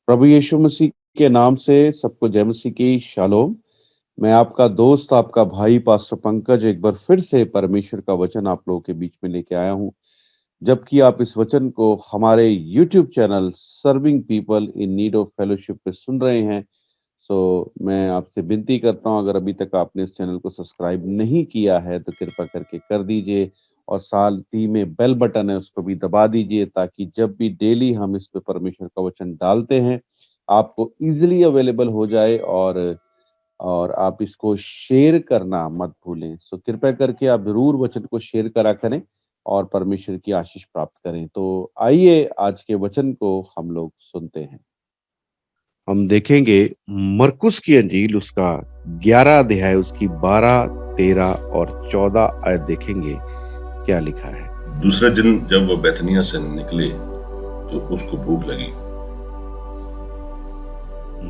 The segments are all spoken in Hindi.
प्रभु यीशु मसीह के नाम से सबको जय मसीह की शालोम। मैं आपका दोस्त, आपका भाई पास्टर पंकज एक बार फिर से परमेश्वर का वचन आप लोगों के बीच में लेके आया हूँ। जबकि आप इस वचन को हमारे YouTube channel serving people in need of fellowship पे सुन रहे हैं, मैं आपसे विनती करता हूँ, अगर अभी तक आपने इस चैनल को सब्सक्राइब नहीं किया है तो कृपा करके कर दीजिए और साथ ही में बेल बटन है उसको भी दबा दीजिए, ताकि जब भी डेली हम इस पे परमेश्वर का वचन डालते हैं आपको इजीली अवेलेबल हो जाए और आप इसको शेयर करना मत भूलें। कृपया करके आप जरूर वचन को शेयर करा करें और परमेश्वर की आशीष प्राप्त करें। तो आइए आज के वचन को हम लोग सुनते हैं। हम देखेंगे मरकुस की अंजील उसका 11 अध्याय उसकी 12, 13 और 14 आयत देखेंगे क्या लिखा है। दूसरे दिन जब वह बैतनिया से निकले तो उसको भूख लगी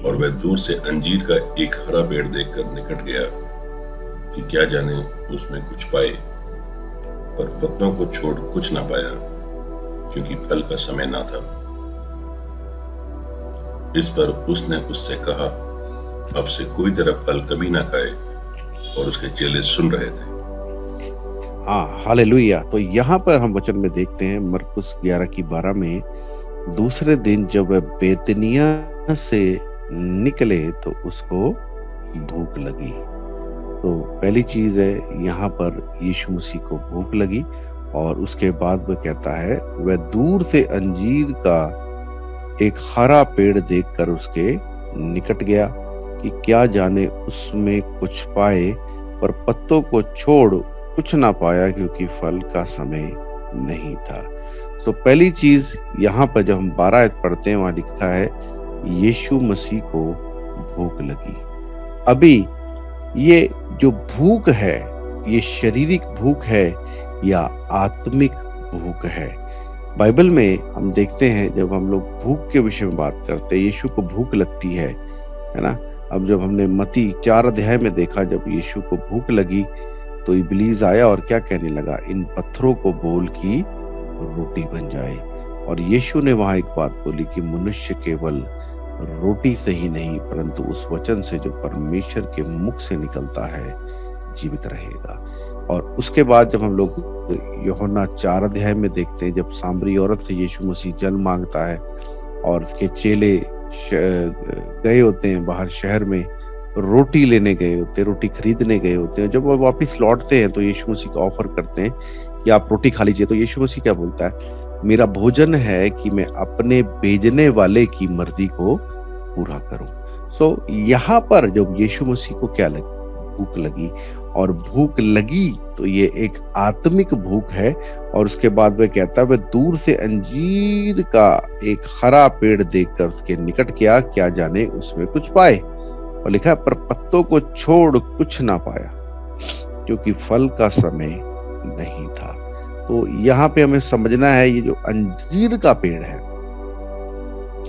और वह दूर से अंजीर का एक हरा पेड़ देखकर निकट गया कि क्या जाने उसमें कुछ पाए, पर पत्तों को छोड़ कुछ ना पाया, क्योंकि फल का समय ना था। इस पर उसने उससे कहा, अब से कोई तेरा फल कभी ना खाए। और उसके चेले सुन रहे थे। हाँ, हालेलुया। तो यहाँ पर हम वचन में देखते हैं मरकुस 11 की 12 में, दूसरे दिन जब वह बेतनिया से निकले तो उसको भूख लगी। तो पहली चीज है, यहाँ पर यीशु मसीह को भूख लगी और उसके बाद वह कहता है वह दूर से अंजीर का एक हरा पेड़ देखकर उसके निकट गया कि क्या जाने उसमें कुछ पाए, पर पत्तों को छोड़ कुछ ना पाया, क्योंकि फल का समय नहीं था। पहली चीज यहाँ पर जब हम 12 आयत पढ़ते हैं वहां लिखा है यीशु मसीह को भूख लगी। अभी ये जो भूख है, ये शारीरिक भूख है या आत्मिक भूख है? बाइबल में हम देखते हैं जब हम लोग भूख के विषय में बात करते हैं, यीशु को भूख लगती है ना। अब जब हमने मत्ती 4 अध्याय में देखा, जब यीशु को भूख लगी तो इब्लीस आया और क्या कहने लगा, इन पत्थरों को बोल की रोटी बन जाए। और यीशु ने वहां एक बात बोली कि मनुष्य केवल रोटी से ही नहीं परंतु उस वचन से जो परमेश्वर के मुख से निकलता है जीवित रहेगा। और उसके बाद जब हम लोग यूहन्ना 4 अध्याय में देखते हैं, जब सामरी औरत से यीशु मसीह जल मांगता है और उसके चेले गए होते हैं बाहर शहर में, रोटी लेने गए होते हैं, रोटी खरीदने गए होते हैं। जब वो वापस लौटते हैं तो यीशु मसीह को ऑफर करते हैं कि आप रोटी खा लीजिए। तो यीशु मसीह क्या बोलता है, मेरा भोजन है कि मैं अपने भेजने वाले की मर्जी को पूरा करूं। यहाँ पर जब यीशु मसीह को क्या लगी, भूख लगी, और भूख लगी तो ये एक आत्मिक भूख है। और उसके बाद वह कहता है वह दूर से अंजीर का एक हरा पेड़ देखकर उसके निकट गया, क्या जाने उसमें कुछ पाए। और लिखा है पर पत्तों को छोड़ कुछ ना पाया, क्योंकि फल का समय नहीं था। तो यहाँ पे हमें समझना है, ये जो अंजीर का पेड़ है,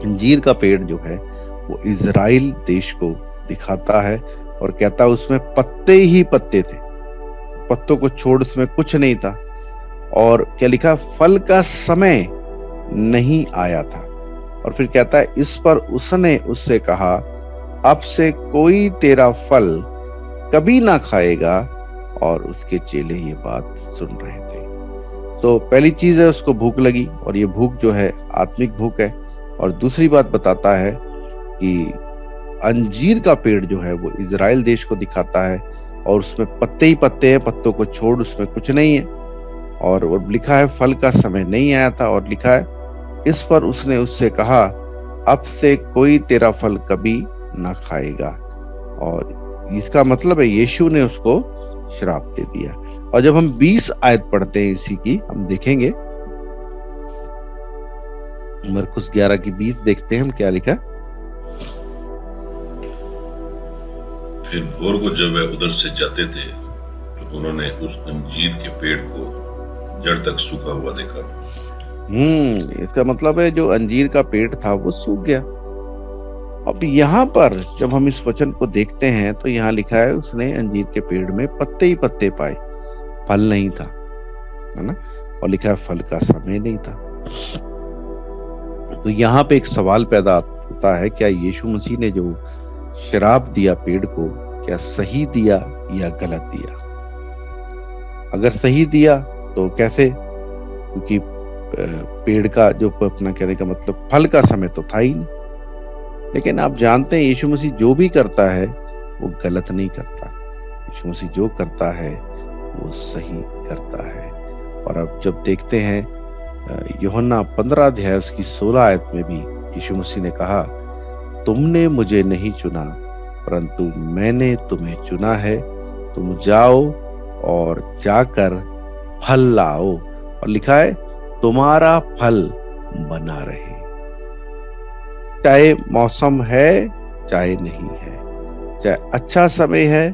अंजीर का पेड़ जो है वो इजराइल देश को दिखाता है और कहता है उसमें पत्ते ही पत्ते थे, पत्तों को छोड़ उसमें कुछ नहीं था। और क्या लिखा, फल का समय नहीं आया था। और फिर कहता है इस पर उसने उससे कहा, अब से कोई तेरा फल कभी ना खाएगा। और उसके चेले ये बात सुन रहे थे। तो पहली चीज है उसको भूख लगी, और ये भूख जो है आत्मिक भूख है। और दूसरी बात बताता है कि अंजीर का पेड़ जो है वो इजराइल देश को दिखाता है और उसमें पत्ते ही पत्ते हैं, पत्तों को छोड़ उसमें कुछ नहीं है। और लिखा है फल का समय नहीं आया था। और लिखा है इस पर उसने उससे कहा, अब से कोई तेरा फल कभी ना खाएगा। और इसका मतलब है यीशु ने उसको श्राप दे दिया। और जब हम 20 आयत पढ़ते हैं इसी की, हम देखेंगे मरकुस 11 की 20 देखते हैं हम क्या लिखा। फिर भोर को जब वह उधर से जाते थे तो उन्होंने उस अंजीर के पेड़ को जड़ तक सूखा हुआ देखा। इसका मतलब है जो अंजीर का पेड़ था वो सूख गया। अब यहाँ पर जब हम इस वचन को देखते हैं तो यहाँ लिखा है उसने अंजीर के पेड़ में पत्ते ही पत्ते पाए, फल नहीं था, है ना। और लिखा है फल का समय नहीं था। तो यहाँ पे एक सवाल पैदा होता है, क्या यीशु मसीह ने जो श्राप दिया पेड़ को, क्या सही दिया या गलत दिया? अगर सही दिया तो कैसे? क्योंकि पेड़ का जो अपना कहने का मतलब फल का समय तो था ही नहीं। लेकिन आप जानते हैं यीशु मसीह जो भी करता है वो गलत नहीं करता। यीशु मसीह जो करता है वो सही करता है। और अब जब देखते हैं यूहन्ना 15 अध्याय उसकी 16 आयत में भी यीशु मसीह ने कहा, तुमने मुझे नहीं चुना परंतु मैंने तुम्हें चुना है, तुम जाओ और जाकर फल लाओ। और लिखा है तुम्हारा फल बना रहे, चाहे मौसम है चाहे नहीं है, चाहे अच्छा समय है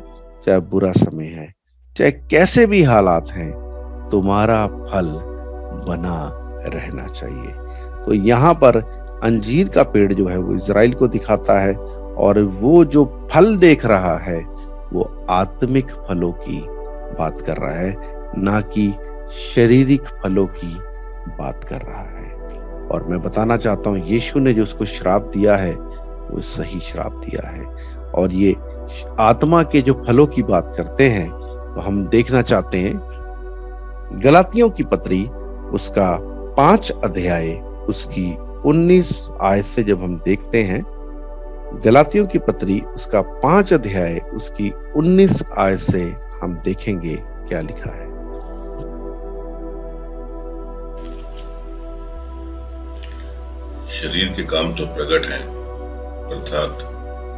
चाहे बुरा समय है, चाहे कैसे भी हालात हैं, तुम्हारा फल बना रहना चाहिए। तो यहाँ पर अंजीर का पेड़ जो है वो इज़राइल को दिखाता है, और वो जो फल देख रहा है वो आत्मिक फलों की बात कर रहा है, ना कि शारीरिक फलों की बात कर रहा है। और मैं बताना चाहता हूँ यीशु ने जो उसको श्राप दिया है वो सही श्राप दिया है। और ये आत्मा के जो फलों की बात करते हैं तो हम देखना चाहते हैं गलातियों की पत्री उसका 5 अध्याय उसकी 19 आयत से जब हम देखते हैं, गलातियों की पत्री उसका 5 अध्याय उसकी 19 आयत से हम देखेंगे क्या लिखा है। शरीर के काम तो प्रकट हैं, अर्थात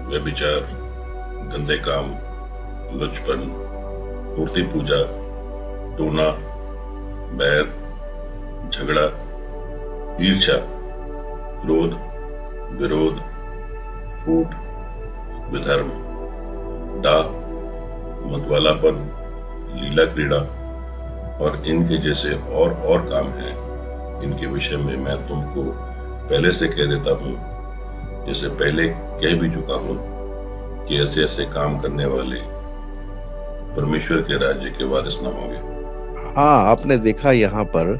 व्यभिचार, गंदे काम, लुचपन, मूर्ति पूजा, टोना, बैर, झगड़ा, ईर्ष्या, क्रोध, विरोध, फूट, विधर्म, डाह, मतवालापन, लीला क्रीड़ा और इनके जैसे और काम हैं। इनके विषय में मैं तुमको पहले से कह देता हूँ, जैसे पहले कह भी चुका हूँ, कि ऐसे ऐसे काम करने वाले परमेश्वर के राज्य के वारिस न होंगे। हाँ, आपने देखा यहाँ पर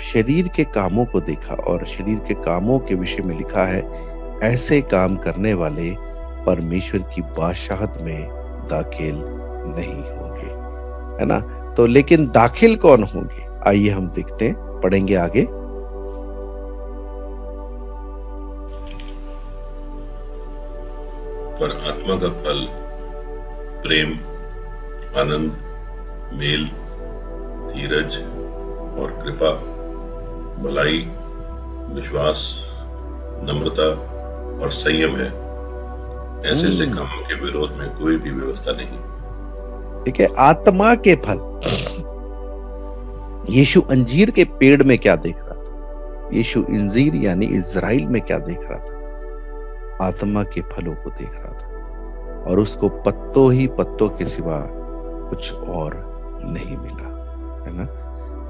शरीर के कामों को देखा, और शरीर के कामों के विषय में लिखा है ऐसे काम करने वाले परमेश्वर की बादशाहत में दाखिल नहीं होंगे, है ना। तो लेकिन दाखिल कौन होंगे, आइए हम देखते हैं, पढ़ेंगे आगे। पर आत्मा का फल प्रेम, आनंद, मेल, धीरज और कृपा, भलाई, विश्वास, नम्रता और संयम है। ऐसे ऐसे कामों के विरोध में कोई भी व्यवस्था नहीं। ठीक है, आत्मा के फल। यीशु अंजीर के पेड़ में क्या देख रहा था? यीशु अंजीर यानी इज़राइल में क्या देख रहा था? आत्मा के फलों को देख रहा था, और उसको पत्तों ही पत्तों के सिवा कुछ और नहीं मिला, है ना।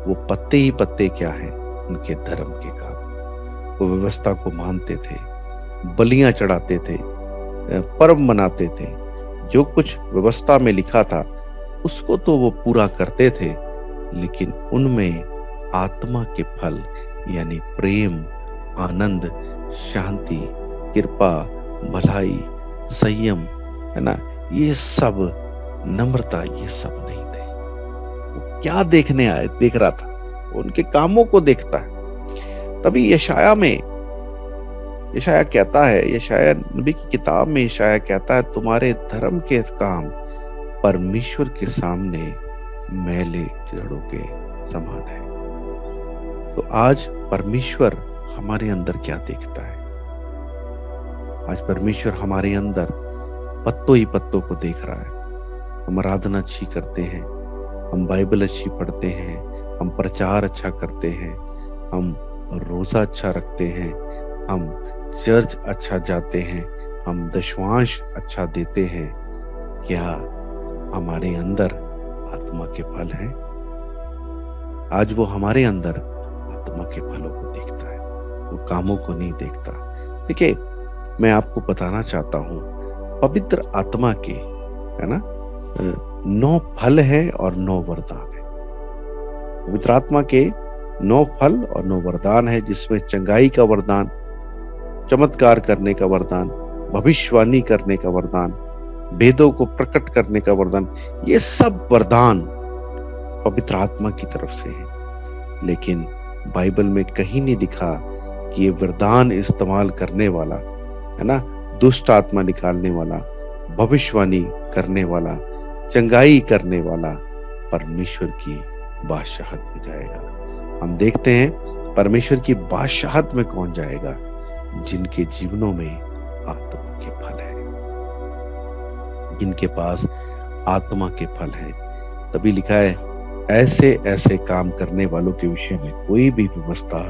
वो पत्ते ही पत्ते क्या हैं? उनके धर्म के काम। वो व्यवस्था को मानते थे, बलियां चढ़ाते थे, पर्व मनाते थे, जो कुछ व्यवस्था में लिखा था उसको तो वो पूरा करते थे, लेकिन उनमें आत्मा के फल यानी प्रेम, आनंद, शांति, कृपा, भलाई, संयम, है ना, ये सब, नम्रता, ये सब नहीं थे। वो क्या देख रहा था? उनके कामों को देखता है। तभी यशाया कहता है, यशाया नबी की किताब में यशाया कहता है, तुम्हारे धर्म के काम परमेश्वर के सामने मैले जड़ों के समान है। तो आज परमेश्वर हमारे अंदर क्या देखता है? आज परमेश्वर हमारे अंदर पत्तों ही पत्तों को देख रहा है। हम आराधना अच्छी करते हैं, हम बाइबल अच्छी पढ़ते हैं, हम प्रचार अच्छा करते हैं, हम रोजा अच्छा रखते हैं, हम चर्च अच्छा जाते हैं, हम दशवांश अच्छा देते हैं। क्या हमारे अंदर आत्मा के फल हैं? आज वो हमारे अंदर आत्मा के फलों को देखता है, वो कामों को नहीं देखता। ठीक है, मैं आपको बताना चाहता हूँ, पवित्र आत्मा के, है ना, 9 फल है और 9 वरदान है। पवित्र आत्मा के 9 फल और 9 वरदान है, जिसमें चंगाई का वरदान, चमत्कार करने का वरदान, भविष्यवाणी करने का वरदान, भेदों को प्रकट करने का वरदान, ये सब वरदान पवित्र आत्मा की तरफ से है। लेकिन बाइबल में कहीं नहीं लिखा कि ये वरदान इस्तेमाल करने वाला, है ना, दुष्ट आत्मा निकालने वाला, भविष्यवाणी करने वाला, चंगाई करने वाला परमेश्वर की बादशाहत में जाएगा। हम देखते हैं परमेश्वर की बादशाहत में कौन जाएगा? जिनके जीवनों में आत्मा के फल है, जिनके पास आत्मा के फल है। तभी लिखा है, ऐसे ऐसे काम करने वालों के विषय में कोई भी व्यवस्था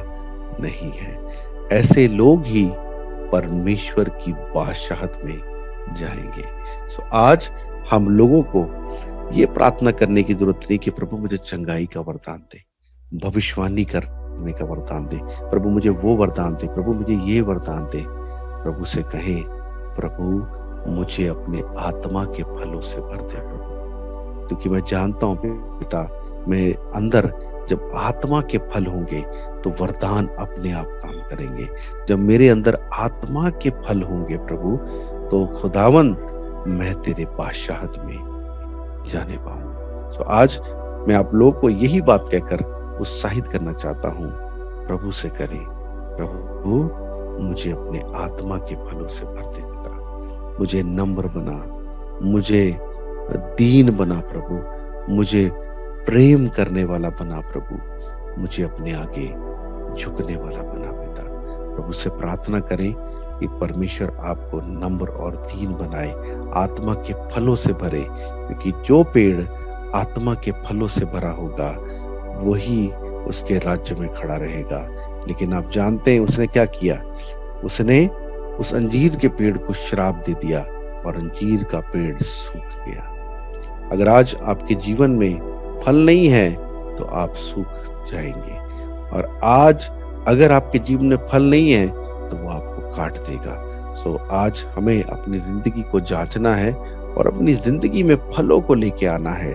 नहीं है। ऐसे लोग ही परमेश्वर की बादशाहत में जाएंगे। सो आज हम लोगों को ये प्रार्थना करने की जरूरत नहीं कि प्रभु मुझे चंगाई का वरदान दे, भविष्यवाणी करने का वरदान दे, प्रभु मुझे वो वरदान दे, प्रभु मुझे ये वरदान दे। प्रभु से कहें, प्रभु मुझे अपने आत्मा के फलों से भर दे प्रभु, क्योंकि मैं जानता हूँ पिता, मैं अंदर जब आत्मा के फल होंगे तो वरदान अपने आप काम करेंगे। जब मेरे अंदर आत्मा के फल होंगे प्रभु, तो खुदावन मैं तेरे बादशाहत में जाने पाऊं। सो आज मैं आप लोगों को यही बात कहकर उत्साहित करना चाहता हूं, प्रभु से करें, प्रभु मुझे अपने आत्मा के फलों से भर दे पिता, मुझे नम्र बना, मुझे दीन बना प्रभु, मुझे प्रेम करने वाला बना प्रभु, मुझे अपने आगे झुकने वाला बना पिता। प्रभु से प्रार्थना करें कि परमेश्वर आपको नम्र और दीन बनाए, आत्मा के फलों से भरे, क्योंकि जो पेड़ आत्मा के फलों से भरा होगा वही उसके राज्य में खड़ा रहेगा। लेकिन आप जानते हैं उसने क्या किया? उसने उस अंजीर के पेड़ को श्राप दे दिया और अंजीर का पेड़ सूख गया। अगर आज आपके जीवन में फल नहीं है तो आप सूख जाएंगे, और आज अगर आपके जीवन में फल नहीं है तो वो आपको काट देगा। सो आज हमें अपनी जिंदगी को जांचना है और अपनी जिंदगी में फलों को लेके आना है।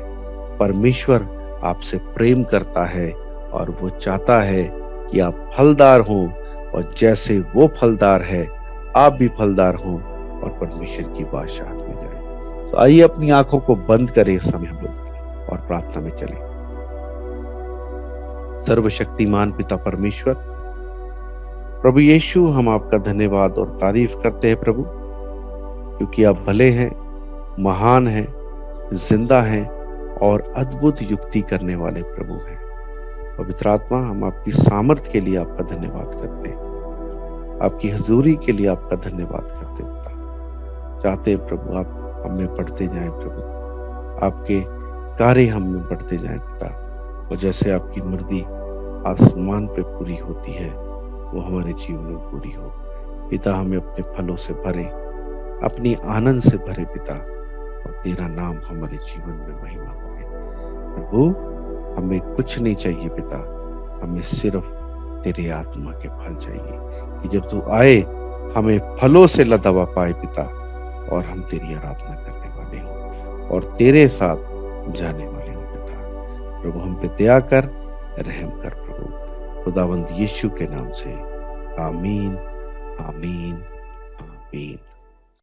परमेश्वर आपसे प्रेम करता है और वो चाहता है कि आप फलदार हों, और जैसे वो फलदार है आप भी फलदार हों और परमेश्वर की बादशाहत में जाएं। तो आइए अपनी आंखों को बंद करें इस समय हम लोग और प्रार्थना में चलें। सर्वशक्तिमान पिता परमेश्वर, प्रभु यीशु, हम आपका धन्यवाद और तारीफ करते हैं प्रभु, क्योंकि आप भले हैं, महान हैं, जिंदा हैं और अद्भुत युक्ति करने वाले प्रभु हैं। पवित्र आत्मा, हम आपकी सामर्थ के लिए आपका धन्यवाद करते हैं, आपकी हजूरी के लिए आपका धन्यवाद करते हैं पिता। चाहते हैं प्रभु आप हमें बढ़ते जाएं प्रभु, आपके कार्य हम में बढ़ते जाएं पिता, और जैसे आपकी मर्जी आसमान पे पूरी होती है वो हमारे जीवन में पूरी हो पिता। हमें अपने फलों से भरे, अपनी आनंद से भरे पिता, और तेरा नाम हमारे जीवन में महिमा पाए प्रभु। हमें कुछ नहीं चाहिए पिता, हमें सिर्फ तेरे आत्मा के फल चाहिए, कि जब तू आए हमें फलों से लदा हुआ पाए पिता, और हम तेरी आराधना करने वाले हों और तेरे साथ जाने वाले हो पिता। प्रभु हम पे दया कर, रहम कर प्रभु, खुदावंद यीशु के नाम से, आमीन आमीन आमीन।